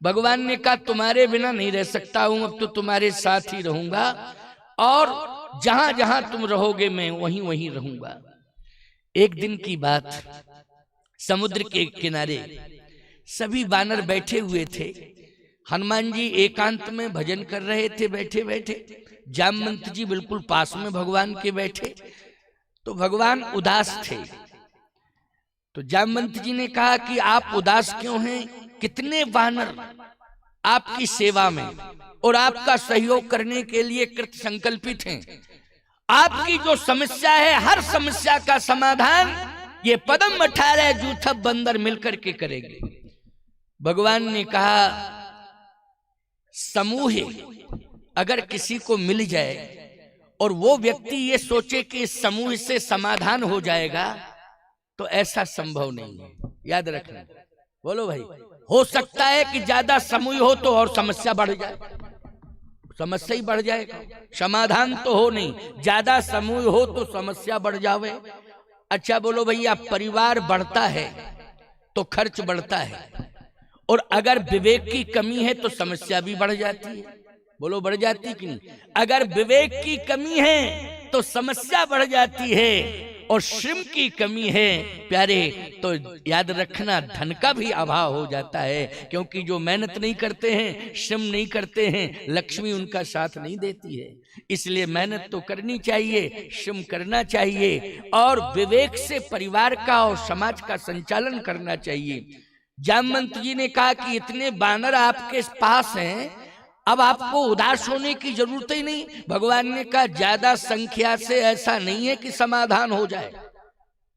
भगवान ने कहा तुम्हारे बिना नहीं रह सकता हूं, अब तो तुम्हारे साथ ही रहूंगा और जहां जहां तुम रहोगे मैं वहीं वहीं रहूंगा। एक दिन की बात, समुद्र के किनारे सभी वानर बैठे हुए थे। हनुमान जी एकांत में भजन कर रहे थे बैठे बैठे। जामवंत जी बिल्कुल पास में भगवान के बैठे। तो भगवान उदास थे। तो जामवंत जी ने कहा कि आप उदास क्यों हैं? कितने वानर आपकी सेवा में और आपका सहयोग करने के लिए कृत संकल्पित हैं। आपकी जो समस्या है, हर समस्या का समाधान ये पदम 18 जूथब बंदर मिलकर के करेंगे। भगवान ने कहा समूह अगर किसी को मिल जाए और वो व्यक्ति ये सोचे कि इस समूह से समाधान हो जाएगा तो ऐसा संभव नहीं है। याद रखना। बोलो भाई, हो सकता है कि ज्यादा समूह हो तो और समस्या बढ़ जाए, समस्या ही बढ़ जाएगा, समाधान तो हो नहीं। ज्यादा समूह हो तो समस्या बढ़ जावे। अच्छा बोलो भैया, परिवार बढ़ता है तो खर्च बढ़ता है, और अगर विवेक की कमी है तो समस्या भी बढ़ जाती है। बोलो बढ़ जाती कि नहीं? अगर विवेक की कमी है तो समस्या बढ़ जाती है, और श्रम की कमी है प्यारे तो याद रखना धन का भी अभाव हो जाता है। क्योंकि जो मेहनत नहीं करते हैं, श्रम नहीं करते हैं, लक्ष्मी उनका साथ नहीं देती है। इसलिए मेहनत तो करनी चाहिए, श्रम करना चाहिए, और विवेक से परिवार का और समाज का संचालन करना चाहिए। जामवंत जी ने कहा कि इतने बानर आपके पास हैं, अब आपको उदास होने की जरूरत ही नहीं। भगवान ने कहा ज्यादा संख्या से ऐसा नहीं है कि समाधान हो जाए।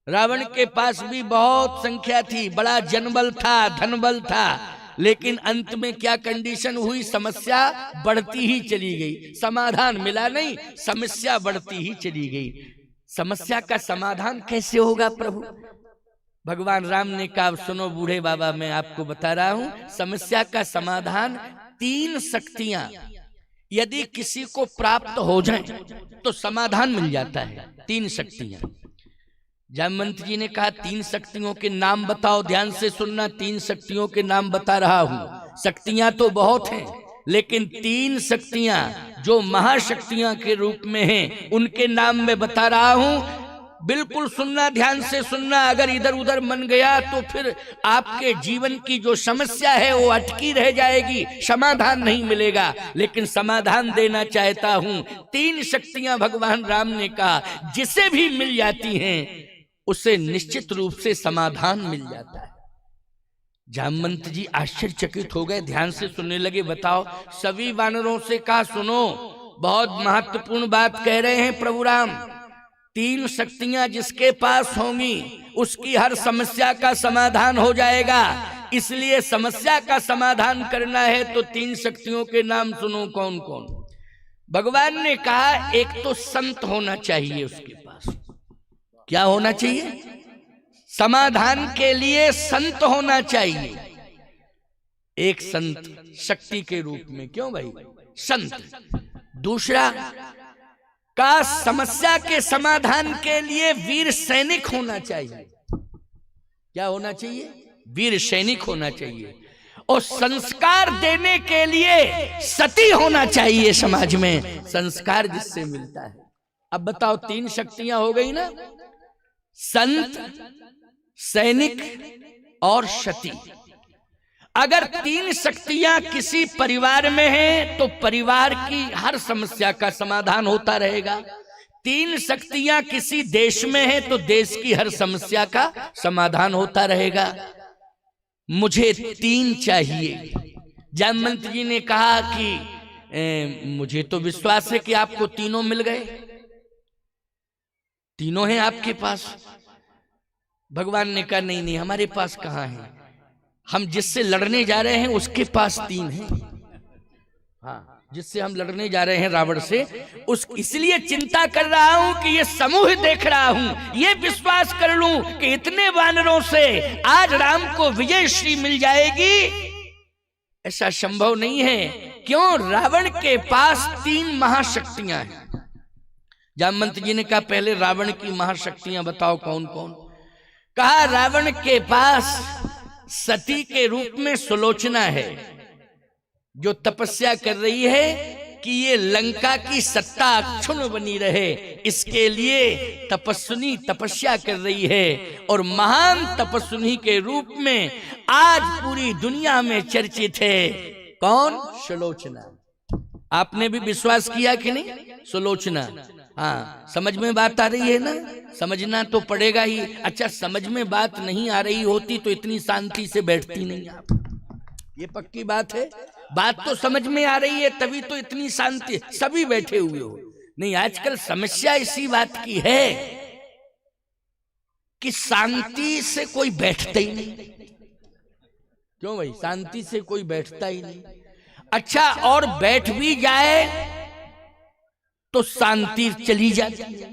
रावण के पास भी बहुत संख्या थी, बड़ा जनबल था, धनबल था, लेकिन अंत में क्या कंडीशन हुई? समस्या बढ़ती ही चली गई, समाधान मिला नहीं, समस्या बढ़ती ही चली गई। समस्या का समाधान कैसे होगा प्रभु? भगवान राम ने कहा सुनो बूढ़े बाबा, मैं आपको बता रहा हूं समस्या का समाधान। 3 शक्तियां यदि किसी को प्राप्त हो जाएं तो समाधान मिल जाता है। 3 शक्तियां। जामवंत जी ने कहा 3 शक्तियों के नाम बताओ। ध्यान से सुनना, 3 शक्तियों के नाम बता रहा हूं। शक्तियां तो बहुत हैं, लेकिन 3 शक्तियां जो महाशक्तियां के रूप में हैं उनके नाम मैं बता रहा हूं। बिल्कुल सुनना, ध्यान से सुनना। अगर इधर उधर मन गया तो फिर आपके जीवन की जो समस्या है वो अटकी रह जाएगी, समाधान नहीं मिलेगा। लेकिन समाधान देना चाहता हूं। 3 शक्तियां भगवान राम ने कहा जिसे भी मिल जाती हैं उसे निश्चित रूप से समाधान मिल जाता है। जामवंत जी आश्चर्यचकित हो गए, ध्यान से सुनने लगे। बताओ। सभी वानरों से कहा सुनो, बहुत महत्वपूर्ण बात कह रहे हैं प्रभु राम। 3 शक्तियां जिसके पास होंगी उसकी हर समस्या का समाधान हो जाएगा। इसलिए समस्या का समाधान करना है तो 3 शक्तियों के नाम सुनो। कौन कौन? भगवान ने कहा एक तो संत होना चाहिए उसके पास। क्या होना चाहिए? समाधान के लिए संत होना चाहिए। एक संत शक्ति के रूप में। क्यों भाई? संत। दूसरा का समस्या के समाधान के लिए वीर सैनिक होना चाहिए। क्या होना चाहिए? वीर सैनिक होना चाहिए। और संस्कार देने के लिए सती होना चाहिए समाज में, संस्कार जिससे मिलता है। अब बताओ 3 शक्तियां हो गई ना, संत, सैनिक और सती। अगर 3 शक्तियां किसी परिवार में हैं तो परिवार की हर समस्या का समाधान होता रहेगा। 3 शक्तियां किसी देश में हैं तो देश की हर समस्या का समाधान होता रहेगा। मुझे 3 चाहिए। जामवंत जी ने कहा कि मुझे तो विश्वास है कि आपको तीनों मिल गए, तीनों हैं आपके पास। भगवान ने कहा नहीं नहीं, हमारे पास कहां है, हम जिससे लड़ने जा रहे हैं उसके पास 3 हैं। हाँ, जिससे हम लड़ने जा रहे हैं रावण से, उस इसलिए चिंता कर रहा हूं कि ये समूह देख रहा हूं, ये विश्वास कर लूं कि इतने वानरों से आज राम को विजय श्री मिल जाएगी। ऐसा संभव नहीं है। क्यों? रावण के पास 3 महाशक्तियां हैं। जामवंत जी ने कहा पहले रावण की महाशक्तियां बताओ कौन कौन। कहा रावण के पास सती के रूप में सुलोचना है, जो तपस्या कर रही है कि ये लंका की सत्ता अक्षुण्ण बनी रहे, इसके लिए तपस्विनी तपस्या कर रही है। और महान तपस्विनी के रूप में आज पूरी दुनिया में चर्चित है कौन? सुलोचना। आपने भी विश्वास किया कि नहीं? सुलोचना। हाँ, समझ में बात आ रही है ना? समझना तो पड़ेगा ही। अच्छा, समझ में बात नहीं आ रही होती तो इतनी शांति से बैठती नहीं आप, ये पक्की बात है। बात तो समझ में आ रही है तभी तो इतनी शांति, सभी बैठे हुए हो। नहीं, आजकल समस्या इसी बात की है कि शांति से कोई बैठता ही नहीं। क्यों भाई? शांति से कोई बैठता ही नहीं। अच्छा, और बैठ भी जाए तो शांति चली जाती है।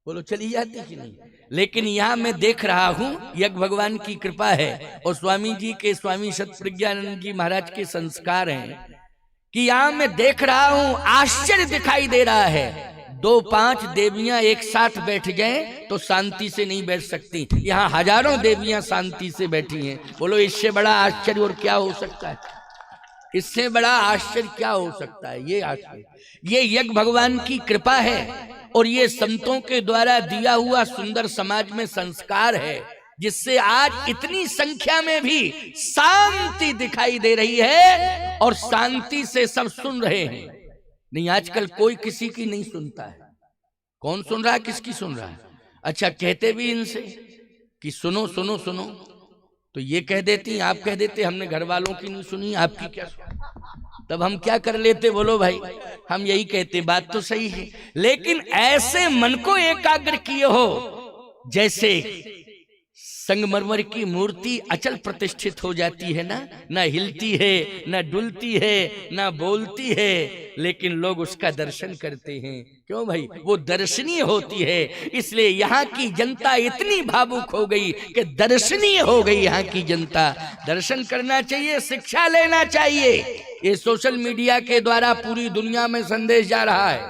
बोलो, चली जाती कि नहीं? लेकिन यहां मैं देख रहा हूं, यज्ञ भगवान की कृपा है और स्वामी जी के, स्वामी सतप्रज्ञानंद जी महाराज के संस्कार हैं कि यहां मैं देख रहा हूं, आश्चर्य दिखाई दे रहा है। 2-5 देवियां एक साथ बैठ जाएं तो शांति से नहीं बैठ सकती। यहाँ हजारों देवियां शांति से बैठी हैं। बोलो, इससे बड़ा आश्चर्य और क्या हो सकता है? इससे बड़ा आश्चर्य क्या हो सकता है? ये आश्चर्य, ये यज्ञ भगवान की कृपा है और ये संतों के द्वारा दिया हुआ सुंदर समाज में संस्कार है, जिससे आज इतनी संख्या में भी शांति दिखाई दे रही है और शांति से सब सुन रहे हैं। नहीं, आजकल कोई किसी की नहीं सुनता है। कौन सुन रहा है? किसकी सुन रहा है? अच्छा, कहते भी इनसे कि सुनो सुनो सुनो, तो ये कह देती, आप कह देते हमने घर वालों की नहीं सुनी, आपकी क्या सुनी? तब हम क्या कर लेते? बोलो भाई, हम यही कहते, बात तो सही है। लेकिन ऐसे मन को एकाग्र किए हो जैसे संगमरमर की मूर्ति अचल प्रतिष्ठित हो जाती है ना हिलती है, ना डुलती है, ना बोलती है, लेकिन लोग उसका दर्शन करते हैं। क्यों भाई? वो दर्शनीय होती है। इसलिए यहाँ की जनता इतनी भावुक हो गई कि दर्शनीय हो गई। यहाँ की जनता दर्शन करना चाहिए, शिक्षा लेना चाहिए। ये सोशल मीडिया के द्वारा पूरी दुनिया में संदेश जा रहा है।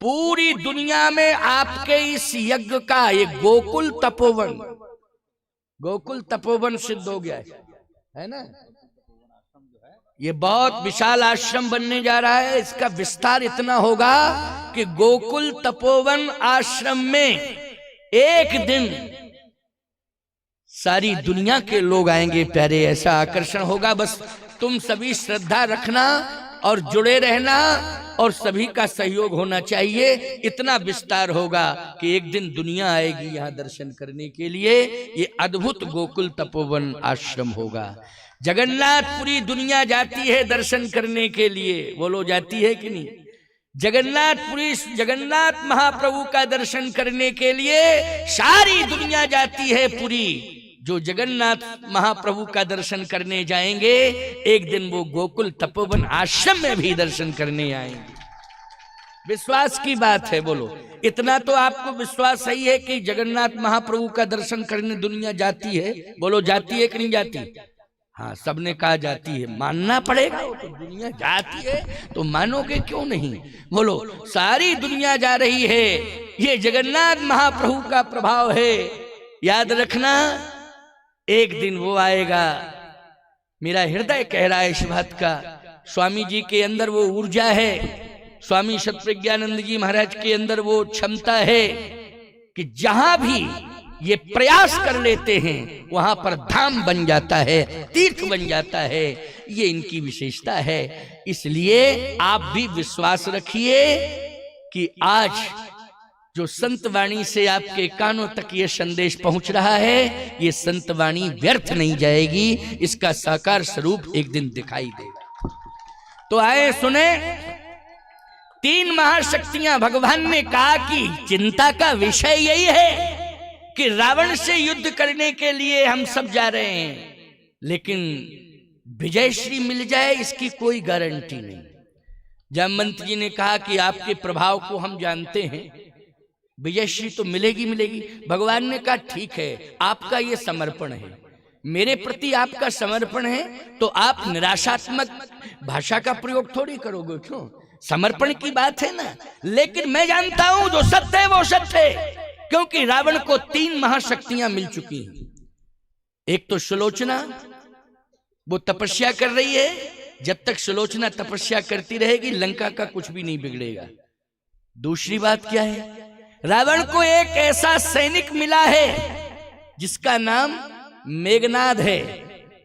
पूरी दुनिया में आपके इस यज्ञ का ये गोकुल तपोवन सिद्ध हो गया है ना? ये बहुत विशाल आश्रम बनने जा रहा है। इसका विस्तार इतना होगा कि गोकुल तपोवन आश्रम में एक दिन सारी दुनिया के लोग आएंगे प्यारे। ऐसा आकर्षण होगा। बस तुम सभी श्रद्धा रखना और जुड़े रहना और सभी का सहयोग होना चाहिए। इतना विस्तार होगा कि एक दिन दुनिया आएगी यहाँ दर्शन करने के लिए। ये अद्भुत गोकुल तपोवन आश्रम होगा। जगन्नाथ पूरी दुनिया जाती है दर्शन करने के लिए। बोलो, जाती है कि नहीं? जगन्नाथ महाप्रभु का दर्शन करने के लिए सारी दुनिया जाती है पूरी। जो जगन्नाथ महाप्रभु का दर्शन करने जाएंगे, एक दिन वो गोकुल तपोवन आश्रम में भी दर्शन करने आएंगे। विश्वास की बात है। बोलो, इतना तो आपको विश्वास सही है कि जगन्नाथ महाप्रभु का दर्शन करने दुनिया जाती है। बोलो, जाती है कि नहीं जाती? हाँ, सबने कहा जाती है। मानना पड़ेगा, वो तो दुनिया जाती है तो मानोगे क्यों नहीं? बोलो, सारी दुनिया जा रही है। ये जगन्नाथ महाप्रभु का प्रभाव है। याद रखना, एक दिन वो आएगा। मेरा हृदय कह रहा है इस बात का। स्वामी जी के अंदर वो ऊर्जा है, स्वामी सतप्रज्ञानंद जी महाराज के अंदर वो क्षमता है कि जहां भी ये प्रयास कर लेते हैं वहां पर धाम बन जाता है, तीर्थ बन जाता है। ये इनकी विशेषता है। इसलिए आप भी विश्वास रखिए कि आज जो संत वाणी से आपके कानों तक ये संदेश पहुंच रहा है, ये संत वाणी व्यर्थ नहीं जाएगी। इसका साकार स्वरूप एक दिन दिखाई देगा। तो आए सुने, 3 महाशक्तियां। भगवान ने कहा कि चिंता का विषय यही है कि रावण से युद्ध करने के लिए हम सब जा रहे हैं, लेकिन विजयश्री मिल जाए इसकी कोई गारंटी नहीं। जामवंत जी ने कहा कि आपके प्रभाव को हम जानते हैं, विजयश्री तो मिलेगी मिलेगी। भगवान ने कहा ठीक है, आपका ये समर्पण है, मेरे प्रति आपका समर्पण है, तो आप निराशात्मक भाषा का प्रयोग थोड़ी करोगे। क्यों? समर्पण की बात है ना। लेकिन मैं जानता हूं जो सत्य है वो सत्य है, क्योंकि रावण को 3 महाशक्तियां मिल चुकी हैं। एक तो सुलोचना, वो तपस्या कर रही है, जब तक सुलोचना तपस्या करती रहेगी लंका का कुछ भी नहीं बिगड़ेगा। दूसरी बात क्या है, रावण को एक ऐसा सैनिक मिला है जिसका नाम मेघनाद है,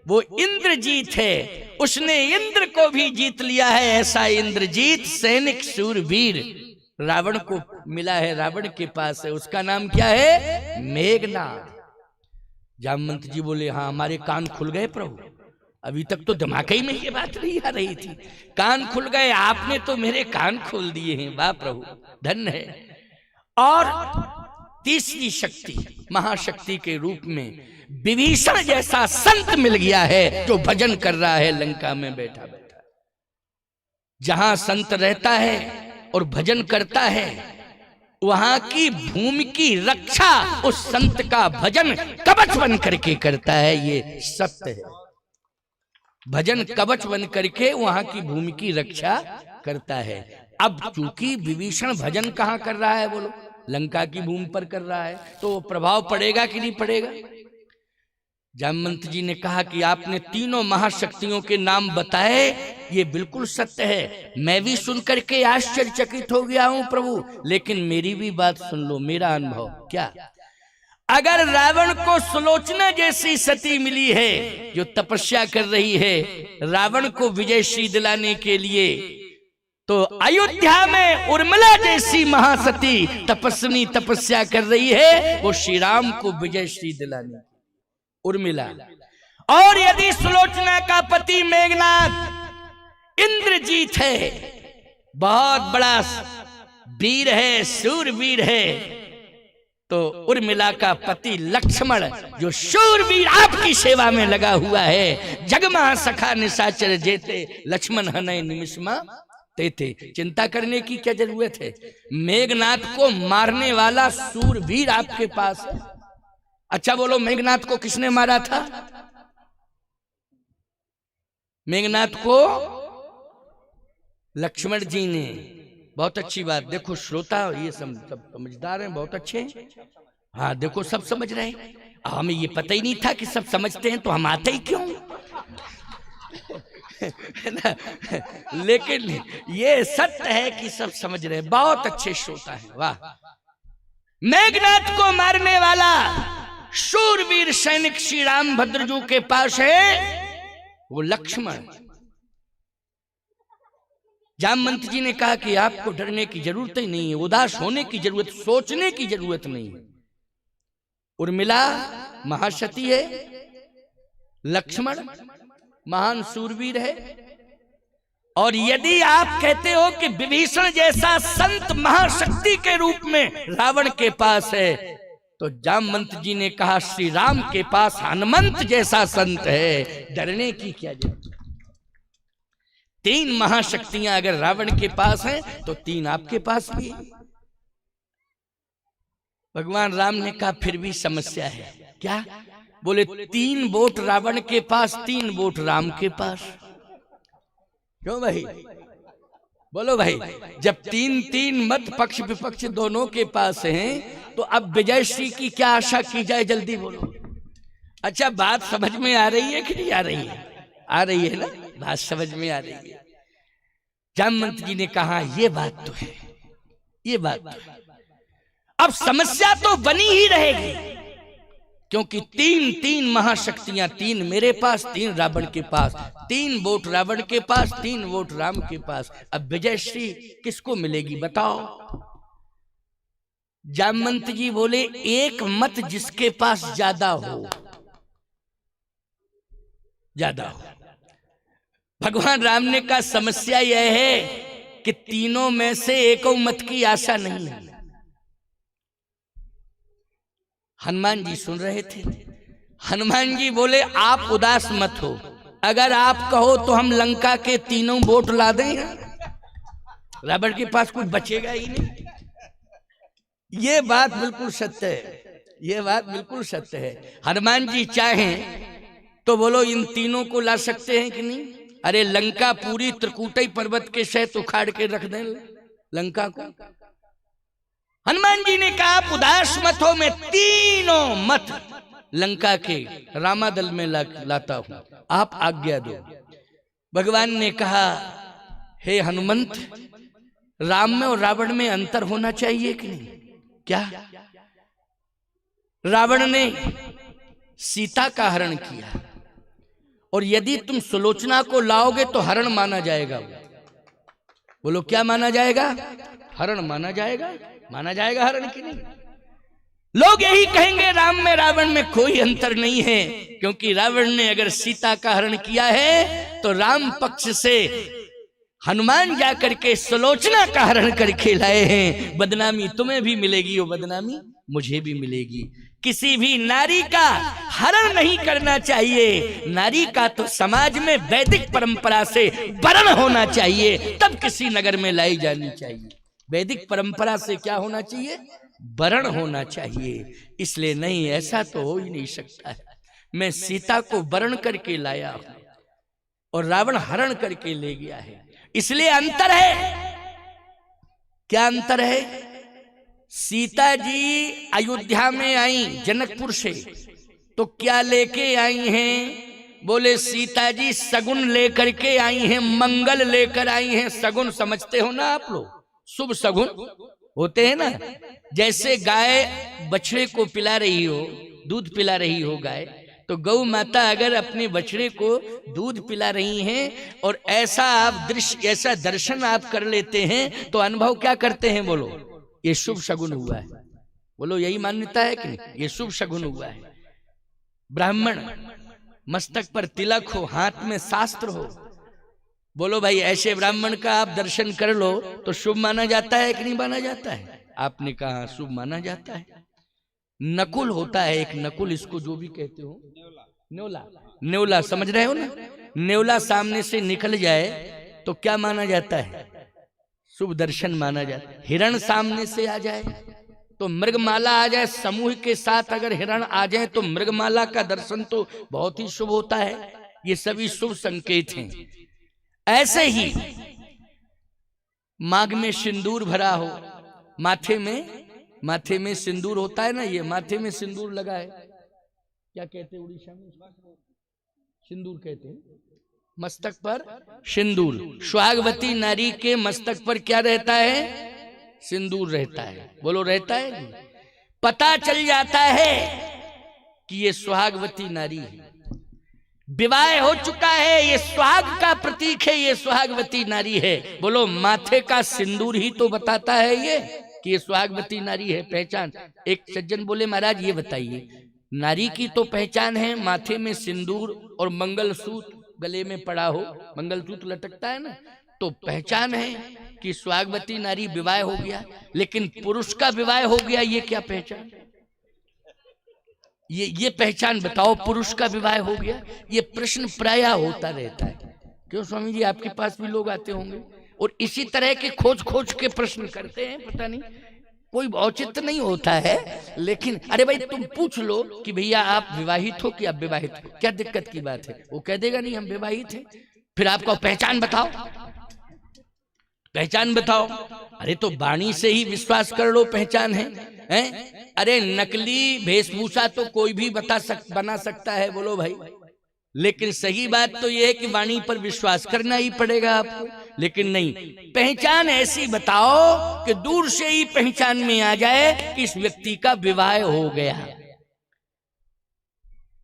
वो इंद्रजीत है, उसने इंद्र को भी जीत लिया है। ऐसा इंद्रजीत सैनिक शूरवीर रावण को मिला है, रावण के पास है, उसका नाम क्या है, मेघनाद। जामवंत जी बोले हाँ हमारे कान खुल गए प्रभु, अभी तक तो दिमाग ही में ये बात नहीं आ रही थी, कान खुल गए, आपने तो मेरे कान खोल दिए हैं, वाह प्रभु धन्य है। और तीसरी शक्ति महाशक्ति के रूप में विभीषण जैसा संत मिल गया है जो भजन कर रहा है लंका में बैठा बैठा। जहां संत रहता है और भजन करता है वहां की भूमि की रक्षा उस संत का भजन कवच बन करके करता है, ये सत्य है। भजन कवच बन करके वहां की भूमि की रक्षा करता है। अब चूंकि विभीषण भजन कहां कर रहा है बोलो, लंका की भूमि पर कर रहा है, तो प्रभाव पड़ेगा कि नहीं पड़ेगा। जामवंत जी ने कहा कि आपने तीनों महाशक्तियों के नाम बताए, ये बिल्कुल सत्य है, मैं भी सुनकर के आश्चर्यचकित हो गया हूं प्रभु, लेकिन मेरी भी बात सुन लो, मेरा अनुभव क्या। अगर रावण को सुलोचना जैसी सती मिली है जो तपस्या कर रही है रावण को विजयश्री दिलाने के लिए, तो अयोध्या में उर्मिला जैसी महासती तपस्विनी तपस्या कर रही है वो श्री राम को विजयश्री दिलाने, उर्मिला। और यदि सुलोचना का पति मेघनाद इंद्रजीत है, बहुत बड़ा वीर है, शूरवीर है, तो उर्मिला का पति लक्ष्मण जो शूरवीर आपकी सेवा में लगा हुआ है, जगमा सखा निशाचर जेते लक्ष्मण हनय निमिषमा तेते। चिंता करने की क्या जरूरत है, मेघनाद को मारने वाला शूरवीर आपके पास है। अच्छा बोलो मेघनाद को किसने मारा था, मेघनाद को लक्ष्मण जी ने। बहुत अच्छी बात, देखो श्रोता ये सब समझदार हैं, बहुत अच्छे हैं, हाँ देखो सब समझ रहे हैं। हमें ये पता ही नहीं था कि सब समझते हैं, तो हम आते ही क्यों लेकिन ये सत्य है कि सब समझ रहे हैं, बहुत अच्छे श्रोता हैं, वाह। मेघनाद को मारने वाला शूरवीर सैनिक श्री रामभद्र जी के पास है वो लक्ष्मण। जामवंत जी ने कहा कि आपको डरने की जरूरत ही नहीं है, उदास होने की जरूरत, सोचने की जरूरत नहीं है। उर्मिला महासती है, लक्ष्मण महान शूरवीर है, और यदि आप कहते हो कि विभीषण जैसा संत महाशक्ति के रूप में रावण के पास है, तो जामवंत जी ने कहा श्री राम के पास हनुमंत जैसा संत है, डरने की क्या जरूरत। तीन महाशक्तियां अगर रावण के पास हैं तो तीन आपके पास भी है। भगवान राम ने कहा फिर भी समस्या है, क्या बोले, 3 वोट रावण के पास, 3 वोट राम के पास। क्यों भाई, बोलो भाई, जब 3-3 मत पक्ष विपक्ष दोनों के पास हैं, तो अब विजयश्री की क्या आशा की जाए, जल्दी बोलो। अच्छा बात समझ में आ रही है कि नहीं आ रही है, आ रही है ना, बात समझ में आ रही है। जामवंत जी ने कहा ये बात तो है, ये बात तो है। अब समस्या तो बनी ही रहेगी, क्योंकि 3 महाशक्तियां, 3 मेरे पास, 3 रावण के पास, 3 वोट रावण के पास, 3 वोट राम के पास। अब विजयश्री किसको मिलेगी बताओ। जामवंत जी बोले एक मत जिसके पास ज्यादा हो, ज्यादा हो। भगवान राम ने कहा समस्या यह है कि तीनों में से एक मत की आशा नहीं है। हनुमान जी सुन रहे थे, हनुमान जी बोले आप उदास मत हो, अगर आप कहो तो हम लंका के 3 वोट ला दें, रावण के पास कुछ बचेगा ही नहीं। ये बात बिल्कुल सत्य है, ये बात बिल्कुल सत्य है। हनुमान जी चाहें तो बोलो इन तीनों को ला सकते हैं कि नहीं। अरे लंका पूरी त्रिकूटई पर्वत के सहित उखाड़ के रख दें लंका को। हनुमान जी ने कहा आप उदास मत हो, मैं 3 मत लंका के रामादल में लाता हूं, आप आज्ञा दो। भगवान ने कहा, हे हनुमंत, राम में और रावण में अंतर होना चाहिए कि नहीं? क्या? रावण ने सीता का हरण किया, और यदि तुम सुलोचना को लाओगे तो हरण माना जाएगा। बोलो क्या माना जाएगा? हरण माना जाएगा। माना जाएगा हरण की नहीं? लोग यही कहेंगे राम में रावण में कोई अंतर नहीं है, क्योंकि रावण ने अगर सीता का हरण किया है तो राम पक्ष से हनुमान जाकर के सुलोचना का हरण करके लाए हैं। बदनामी तुम्हें भी मिलेगी और बदनामी मुझे भी मिलेगी। किसी भी नारी का हरण नहीं करना चाहिए। नारी का तो समाज में वैदिक परंपरा से वरण होना चाहिए, तब किसी नगर में लाई जानी चाहिए। वैदिक परंपरा से क्या होना चाहिए? वरण होना चाहिए। इसलिए नहीं, ऐसा तो हो ही नहीं सकता है। मैं सीता को वरण करके लाया हूं और रावण हरण करके ले गया है, इसलिए अंतर है। क्या अंतर है? सीता जी अयोध्या में आई जनकपुर से, तो क्या लेके आई हैं? बोले सीता जी सगुन लेकर के आई हैं, मंगल लेकर आई हैं। सगुन समझते हो ना आप लोग? शुभ सगुन होते हैं ना। जैसे गाय बछड़े को पिला रही हो, दूध पिला रही हो गाय, तो गौ माता अगर अपने बछड़े को दूध पिला रही हैं और ऐसा आप दृश्य, ऐसा दर्शन आप कर लेते हैं, तो अनुभव क्या करते हैं? बोलो ये शुभ शगुन हुआ है। बोलो यही मान्यता है कि नहीं? ये शुभ शगुन हुआ है। ब्राह्मण मस्तक पर तिलक हो, हाथ में शास्त्र हो, बोलो भाई ऐसे ब्राह्मण का आप दर्शन कर लो तो शुभ माना जाता है कि नहीं माना जाता है? आपने कहा शुभ माना जाता है। नकुल होता है एक, नकुल इसको जो भी कहते हो, न्योला, न्योला समझ रहे हो ना? न्योला सामने से निकल जाए तो क्या माना जाता है? शुभ दर्शन माना जाता है। हिरण सामने से आ जाए तो, मृगमाला आ जाए समूह के साथ, अगर हिरण आ जाए तो मृगमाला का दर्शन तो बहुत ही शुभ होता है। ये सभी शुभ संकेत हैं। ऐसे ही मांग में सिंदूर भरा हो, माथे में सिंदूर होता है ना, ये माथे में सिंदूर लगा है, क्या कहते हैं उड़ीसा में? सिंदूर कहते हैं। मस्तक पर सिंदूर, सुहागवती नारी के मस्तक पर क्या रहता है? सिंदूर रहता है। बोलो रहता है? पता चल जाता है कि ये सुहागवती नारी है, विवाह हो चुका है, ये सुहाग का प्रतीक है, ये सुहागवती नारी है। बोलो माथे का सिंदूर ही तो बताता है ये कि ये सुहागवती नारी है। पहचान। एक सज्जन बोले महाराज ये बताइए, नारी की तो पहचान है माथे में सिंदूर और मंगलसूत्र गले में पड़ा हो, मंगलसूत्र लटकता है ना, तो पहचान है कि सुहागवती नारी विवाह हो गया। लेकिन पुरुष का विवाह हो गया, ये क्या पहचान? ये पहचान बताओ, पुरुष का विवाह हो गया। ये प्रश्न प्रायः होता रहता है। क्यों स्वामी जी, आपके पास भी लोग आते होंगे और इसी तरह के खोज के प्रश्न करते हैं। पता नहीं, कोई औचित्य नहीं होता है, लेकिन अरे भाई तुम पूछ लो कि भैया आप विवाहित हो कि आप विवाहित हो, क्या दिक्कत की बात है? वो कह देगा नहीं हम विवाहित हैं। फिर आपको पहचान बताओ, पहचान बताओ। अरे तो वाणी से ही विश्वास कर लो पहचान है, हैं? अरे नकली वेशभूषा तो कोई भी बना सकता है, बोलो भाई। लेकिन सही बात तो यह है कि वाणी पर विश्वास करना ही पड़ेगा आपको। लेकिन नहीं, पहचान ऐसी बताओ कि दूर से ही पहचान में आ जाए कि इस व्यक्ति का विवाह हो गया।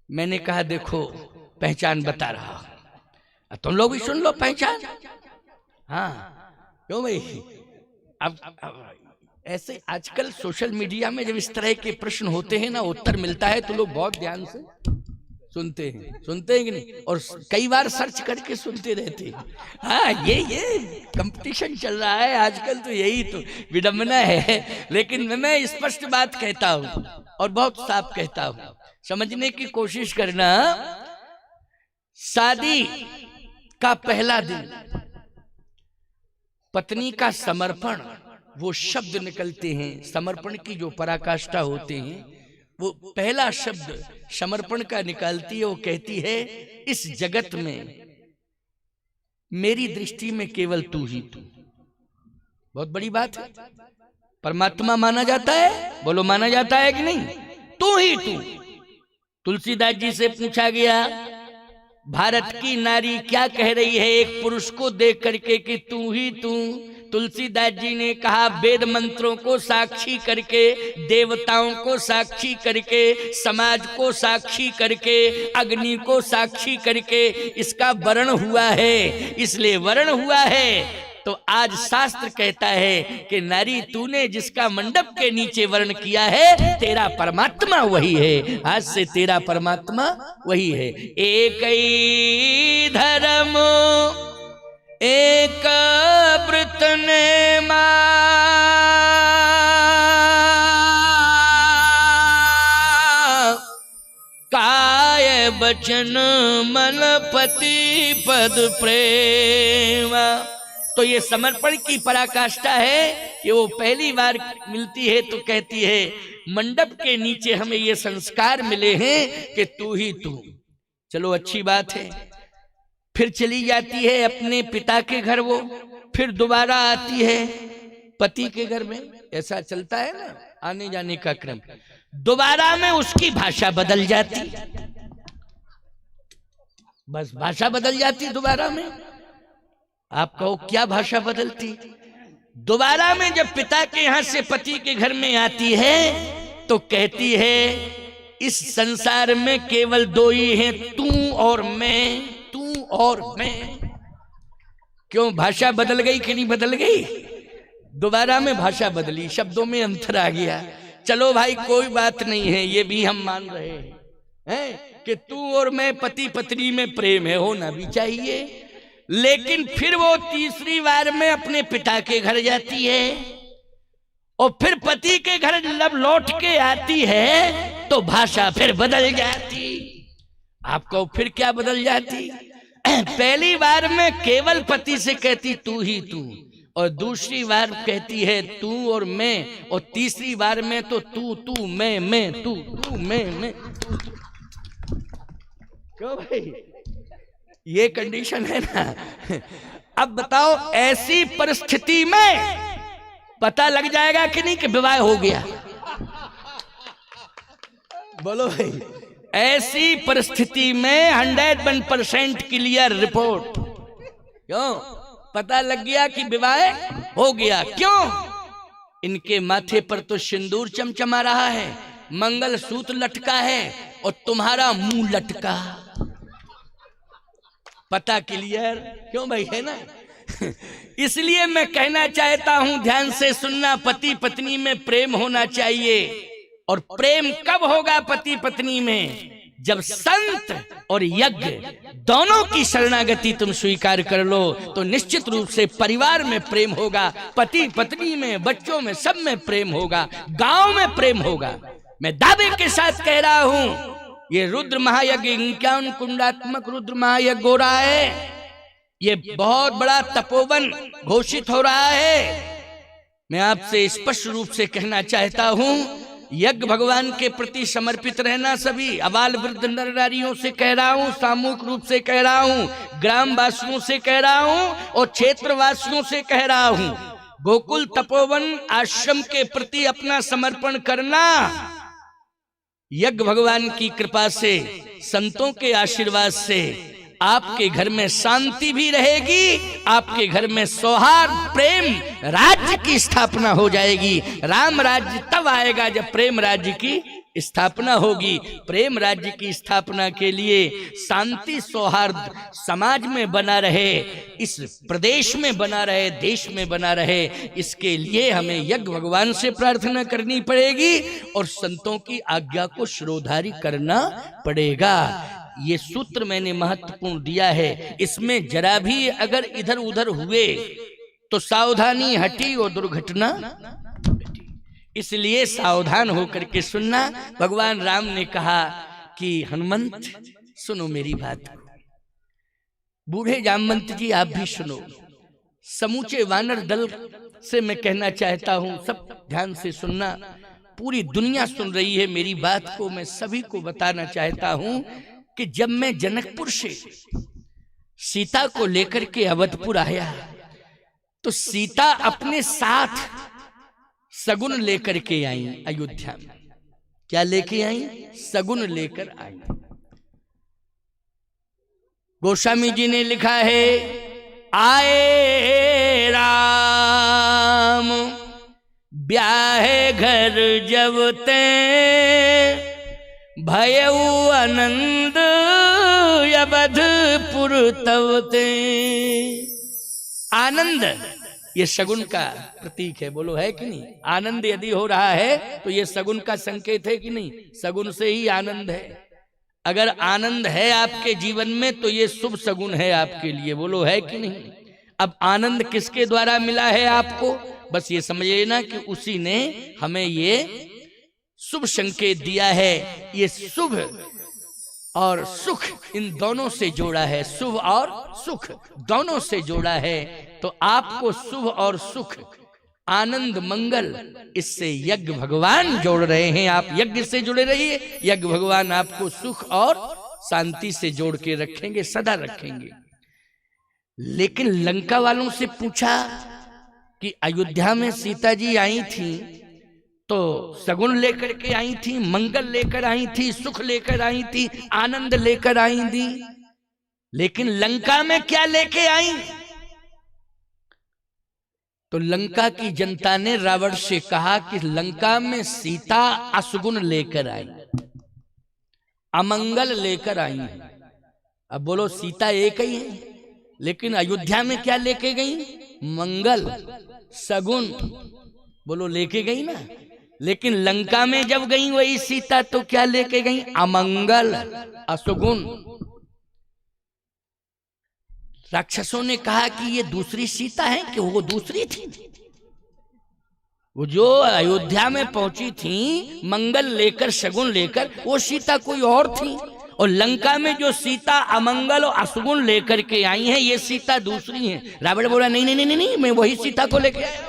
मैंने कहा देखो पहचान बता रहा हूं, तुम लोग भी सुन लो पहचान। हाँ क्यों भाई? अब ऐसे आजकल सोशल मीडिया में जब इस तरह के प्रश्न होते हैं ना, उत्तर मिलता है तो लोग बहुत ध्यान से सुनते हैं कि नहीं? और कई बार सर्च करके सुनते रहते हैं। हाँ ये कंपटीशन चल रहा है आजकल, तो यही तो विडंबना है। लेकिन मैं स्पष्ट बात कहता हूँ और बहुत साफ कहता हूँ, समझने की कोशिश करना। शादी का पहला दिन पत्नी का समर्पण, वो शब्द निकलते हैं समर्पण की, जो पराकाष्ठा होते हैं, वो पहला शब्द समर्पण का निकालती है। वो कहती है इस जगत में मेरी दृष्टि में केवल तू ही तू। बहुत बड़ी बात है। परमात्मा माना जाता है, बोलो माना जाता है कि नहीं? तू ही तू। तुलसीदास जी से पूछा गया, भारत की नारी क्या कह रही है एक पुरुष को देख करके कि तू ही तू। तुलसीदास जी ने कहा, वेद मंत्रों को साक्षी करके, देवताओं को साक्षी करके, समाज को साक्षी करके, अग्नि को साक्षी करके इसका वर्ण हुआ है, इसलिए वर्ण हुआ है। तो आज शास्त्र कहता है कि नारी तूने जिसका मंडप के नीचे वर्ण किया है, तेरा परमात्मा वही है। आज से तेरा परमात्मा वही है। एक ही धर्म एक व्रत ने काय बचन मन पति पद प्रेम। तो ये समर्पण की पराकाष्ठा है कि वो पहली बार मिलती है तो कहती है, मंडप के नीचे हमें ये संस्कार मिले हैं कि तू ही तू। चलो अच्छी बात है। फिर चली जाती है अपने पिता के घर, वो फिर दोबारा आती है पति के घर में। ऐसा चलता है ना आने जाने का क्रम। दोबारा में उसकी भाषा बदल जाती, बस भाषा बदल जाती दोबारा में। आप कहो क्या भाषा बदलती? दोबारा में जब पिता के यहां से पति के घर में आती है तो कहती है, इस संसार में केवल दो ही हैं, तू और मैं, तू और मैं। क्यों भाषा बदल गई कि नहीं बदल गई? दोबारा में भाषा बदली, शब्दों में अंतर आ गया। चलो भाई कोई बात नहीं है, ये भी हम मान रहे हैं कि तू और मैं पति पत्नी में प्रेम है, होना भी चाहिए। लेकिन फिर वो तीसरी बार में अपने पिता के घर जाती है और फिर पति के घर जब लौट के आती है तो भाषा फिर बदल जाती। आपको फिर क्या बदल जाती? पहली बार में केवल पति से कहती तू ही तू, और दूसरी बार कहती है तू और मैं, और तीसरी बार में तो तू तू मैं तू तू मैं तू। क्यों भाई? ये कंडीशन है ना। अब बताओ ऐसी परिस्थिति में पता लग जाएगा कि नहीं कि विवाह हो गया? बोलो भाई। ऐसी परिस्थिति में 101% क्लियर रिपोर्ट। क्यों? पता लग गया कि विवाह हो गया। क्यों? इनके माथे पर तो सिंदूर चमचमा रहा है, मंगल सूत्र लटका है और तुम्हारा मुंह लटका। पता क्लियर। क्यों भाई? है ना। इसलिए मैं कहना चाहता हूं, ध्यान से सुनना, पति पत्नी में प्रेम होना चाहिए। और प्रेम कब होगा पति पत्नी में? जब संत और यज्ञ दोनों की शरणागति तुम स्वीकार कर लो तो निश्चित रूप से परिवार में प्रेम होगा, पति पत्नी में, बच्चों में, सब में प्रेम होगा, गांव में प्रेम होगा। मैं दावे के साथ कह रहा हूं, ये रुद्र महायज्ञ, इक्यावन कुंडात्मक रुद्र महायज्ञ हो रहा है। ये बहुत बड़ा तपोवन घोषित हो रहा है। मैं आपसे स्पष्ट रूप से कहना चाहता हूं, यज्ञ भगवान के प्रति समर्पित रहना। सभी अबाल वृद्ध नर नारियों से कह रहा हूं, सामूहिक रूप से कह रहा हूं, ग्राम वासियों से कह रहा हूं और क्षेत्र वासियों से कह रहा हूं, गोकुल तपोवन आश्रम के प्रति अपना समर्पण करना। यज्ञ भगवान की कृपा से, संतों के आशीर्वाद से आपके घर में शांति भी रहेगी, आपके घर में सौहार्द, प्रेम, राज्य की स्थापना हो जाएगी। राम राज्य तब आएगा जब प्रेम राज्य की स्थापना होगी। प्रेम राज्य की स्थापना के लिए शांति सौहार्द समाज में बना रहे, इस प्रदेश में बना रहे, देश में बना रहे, इसके लिए हमें यज्ञ भगवान से प्रार्थना करनी पड़ेगी और संतों की आज्ञा को शिरोधारी करना पड़ेगा। ये सूत्र मैंने महत्वपूर्ण दिया है। इसमें जरा भी अगर इधर उधर हुए तो सावधानी हटी और दुर्घटना घटी। इसलिए सावधान होकर के सुनना। भगवान राम ने कहा कि हनुमंत सुनो मेरी बात, बूढ़े जामवंत जी आप भी सुनो, समूचे वानर दल से मैं कहना चाहता हूं, सब ध्यान से सुनना। पूरी दुनिया सुन रही है मेरी बात को। मैं सभी को बताना चाहता हूं कि जब मैं जनकपुर से सीता को लेकर के अवधपुर आया तो सीता अपने साथ सगुन लेकर के आई अयोध्या में। क्या लेके आई? सगुन लेकर आई। गोस्वामी जी ने लिखा है, आए राम ब्याहे घर जब ते भयउ आनंद अवधपुर तब ते। आनंद ये सगुन का प्रतीक है, बोलो है कि नहीं? आनंद यदि हो रहा है तो ये सगुन का संकेत है कि नहीं? सगुन से ही आनंद है। अगर आनंद है आपके जीवन में तो ये शुभ सगुन है आपके लिए, बोलो है कि नहीं? अब आनंद किसके द्वारा मिला है आपको? बस ये समझिए ना कि उसी ने हमें ये शुभ संकेत दिया है। ये शुभ और सुख इन दोनों से जोड़ा है, शुभ और सुख दोनों से जोड़ा है। तो आपको शुभ और सुख, आनंद, मंगल, इससे यज्ञ भगवान जोड़ रहे हैं। आप यज्ञ से जुड़े रहिए, यज्ञ भगवान आपको सुख और शांति से जोड़ के रखेंगे, सदा रखेंगे। लेकिन लंका वालों से पूछा कि अयोध्या में सीता जी आई थी तो सगुन लेकर के आई थी, मंगल लेकर आई थी, सुख लेकर आई थी, आनंद लेकर आई थी, लेकिन लंका में क्या लेके आई? तो लंका की जनता ने रावण से कहा कि लंका में सीता असगुन लेकर आई, अमंगल लेकर आई है। अब बोलो सीता एक ही है, लेकिन अयोध्या में क्या लेके गई? मंगल, सगुन, बोलो लेके गई ना। लेकिन लंका में जब गई वही सीता तो क्या लेके गई? अमंगल, असगुन। राक्षसों ने कहा कि ये दूसरी सीता है कि वो दूसरी थी? वो जो अयोध्या में पहुंची थी मंगल लेकर, शगुन लेकर, वो सीता कोई और थी। और लंका में जो सीता अमंगल और असगुन लेकर के आई है, ये सीता दूसरी है। रावण बोला नहीं नहीं नहीं नहीं, मैं वही सीता को लेके आया,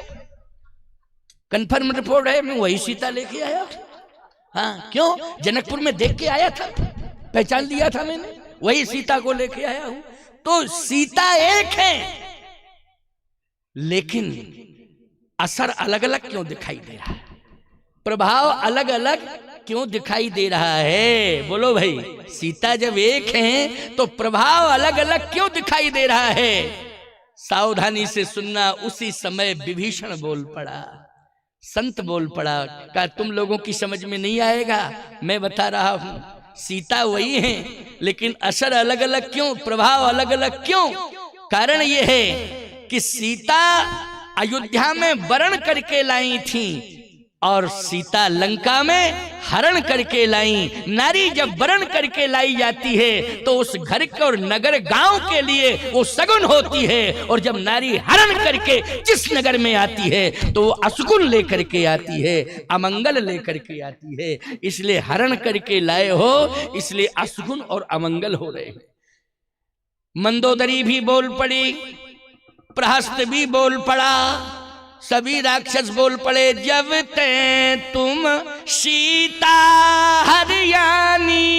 कंफर्म रिपोर्ट है, मैं वही सीता लेके आया। हाँ, क्यों? जनकपुर में देख के आया था, पहचान लिया था मैंने, वही सीता को लेके आया हूं। तो सीता एक है, लेकिन असर अलग अलग क्यों दिखाई दे रहा है? प्रभाव अलग अलग क्यों दिखाई दे रहा है? बोलो भाई, सीता जब एक है तो प्रभाव अलग अलग क्यों दिखाई दे रहा है? सावधानी से सुनना। उसी समय विभीषण बोल पड़ा, संत बोल पड़ा, क्या तुम लोगों की समझ में नहीं आएगा? मैं बता रहा हूं, सीता वही है, लेकिन असर अलग अलग क्यों, प्रभाव अलग अलग क्यों? कारण यह है कि सीता अयोध्या में वरण करके लाई थी और सीता लंका में हरण करके लाई। नारी जब वरण करके लाई जाती है तो उस घर के और नगर गांव के लिए वो सगुन होती है, और जब नारी हरण करके जिस नगर में आती है तो वो असगुन लेकर के आती है, अमंगल लेकर के आती है। इसलिए हरण करके लाए हो, इसलिए असगुन और अमंगल हो रहे हैं। मंदोदरी भी बोल पड़ी, प्रहस्त भी बोल पड़ा, सभी राक्षस बोल पड़े। जब ते तुम सीता हरियाणी,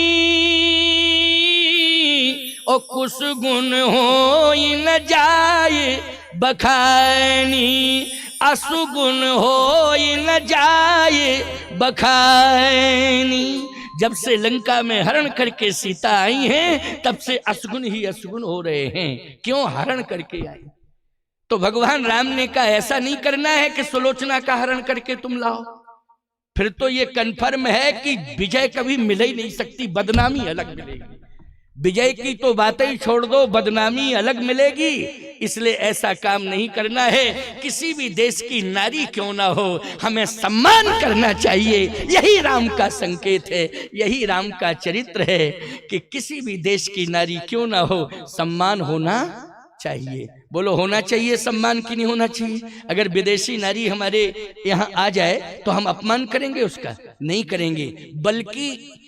ओ कुछ गुण हो न जाए बखानी, असुगुण हो न जाए बखानी। जब से लंका में हरण करके सीता आई हैं, तब से असगुन ही असगुन हो रहे हैं। क्यों? हरण करके आई। तो भगवान राम ने कहा ऐसा नहीं करना है कि सुलोचना का हरण करके तुम लाओ, फिर तो ये कन्फर्म है कि विजय कभी मिल ही नहीं सकती, बदनामी अलग मिलेगी। विजय की तो बातें ही छोड़ दो, बदनामी अलग मिलेगी। इसलिए ऐसा काम नहीं करना है। किसी भी देश की नारी क्यों ना हो, हमें सम्मान करना चाहिए। यही राम का संकेत है, यही राम का चरित्र है कि किसी भी देश की नारी क्यों ना हो, सम्मान होना चाहिए। बोलो होना चाहिए सम्मान की नहीं होना चाहिए? अगर विदेशी नारी हमारे यहाँ आ जाए तो हम अपमान करेंगे उसका? नहीं करेंगे, बल्कि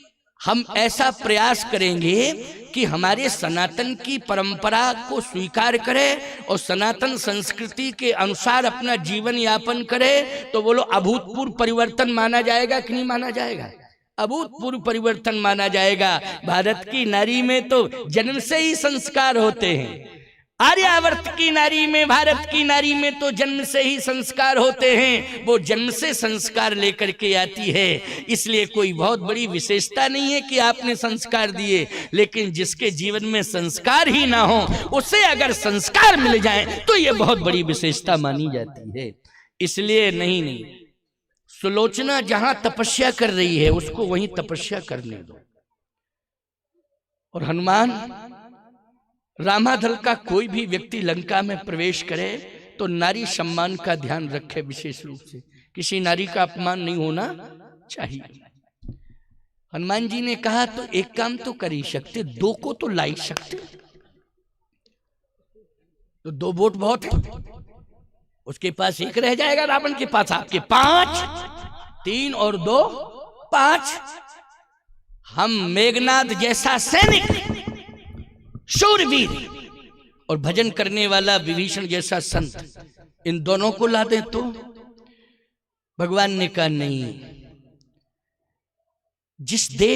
हम ऐसा प्रयास करेंगे कि हमारे सनातन की परंपरा को स्वीकार करे और सनातन संस्कृति के अनुसार अपना जीवन यापन करे। तो बोलो अभूतपूर्व परिवर्तन माना जाएगा कि नहीं माना जाएगा? अभूतपूर्व परिवर्तन माना जाएगा। भारत की नारी में तो जन्म से ही संस्कार होते हैं, आर्यावर्त की नारी में, भारत की नारी में तो जन्म से ही संस्कार होते हैं, वो जन्म से संस्कार लेकर के आती है। इसलिए कोई बहुत बड़ी विशेषता नहीं है कि आपने संस्कार दिए, लेकिन जिसके जीवन में संस्कार ही ना हो उसे अगर संस्कार मिल जाए तो ये बहुत बड़ी विशेषता मानी जाती है। इसलिए नहीं, सुलोचना जहां तपस्या कर रही है उसको वहीं तपस्या करने दो। और हनुमान, रामादल का कोई भी व्यक्ति लंका में प्रवेश करे तो नारी सम्मान का ध्यान रखे, विशेष रूप से किसी नारी का अपमान नहीं होना चाहिए। हनुमान जी ने कहा तो एक काम तो कर ही सकते, 2 को तो ला ही सकते, तो 2 वोट बहुत है, उसके पास 1 रह जाएगा, रावण के पास आपके 5, 3 और 2 5। हम मेघनाद जैसा सैनिक, शूरवीर और भजन करने वाला विभीषण जैसा संत, इन दोनों को ला दे तो भगवान ने कहा नहीं। जिस देश